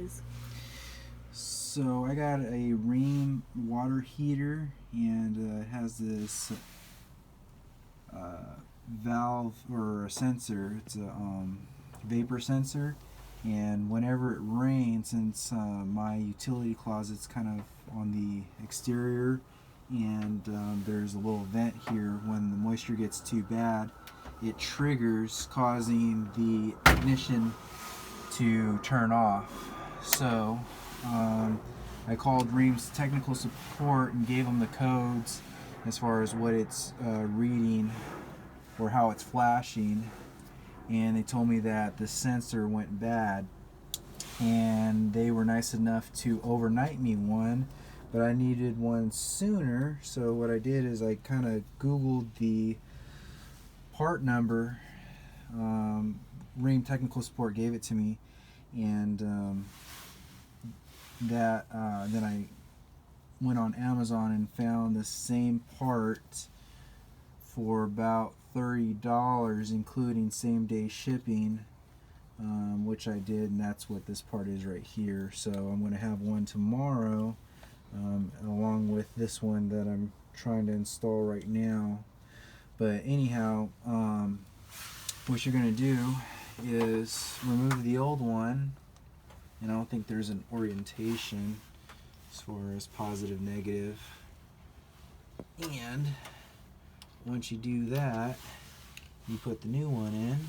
is? So I got a Rheem water heater, and it has this valve or a sensor. It's a vapor sensor, and whenever it rains, since my utility closet's kind of on the exterior, and there's a little vent here, when the moisture gets too bad, it triggers, causing the ignition to turn off. So I called Rheem's technical support and gave them the codes as far as what it's reading or how it's flashing, and they told me that the sensor went bad, and they were nice enough to overnight me one, but I needed one sooner. So what I did is I kind of Googled the part number. Rheem technical support gave it to me, and then I went on Amazon and found the same part for about $30, including same-day shipping, which I did, and that's what this part is right here. So I'm going to have one tomorrow, along with this one that I'm trying to install right now. But anyhow, what you're going to do is remove the old one, and I don't think there's an orientation as far as positive, negative. And once you do that, you put the new one in.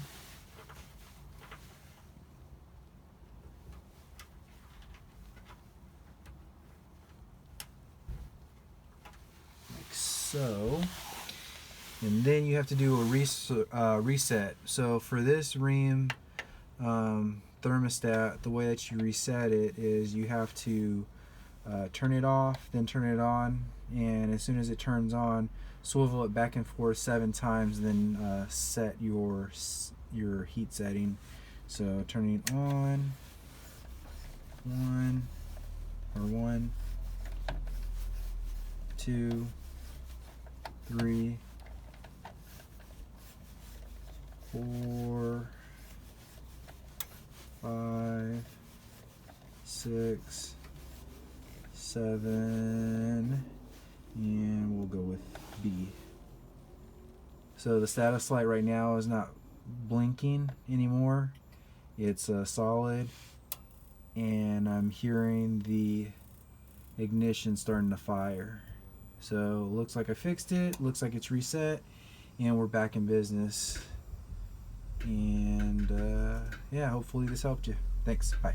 Like so. And then you have to do a reset. So for this Rheem thermostat, the way that you reset it is you have to turn it off, then turn it on, and as soon as it turns on, swivel it back and forth 7 times, then set your heat setting. So turning on, 1, 2, 3, 4, 5, 6, 7, and we'll go with B. So the status light right now is not blinking anymore. It's solid, and I'm hearing the ignition starting to fire. So it looks like I fixed it, looks like it's reset, and we're back in business. And yeah, hopefully this helped you. Thanks. Bye.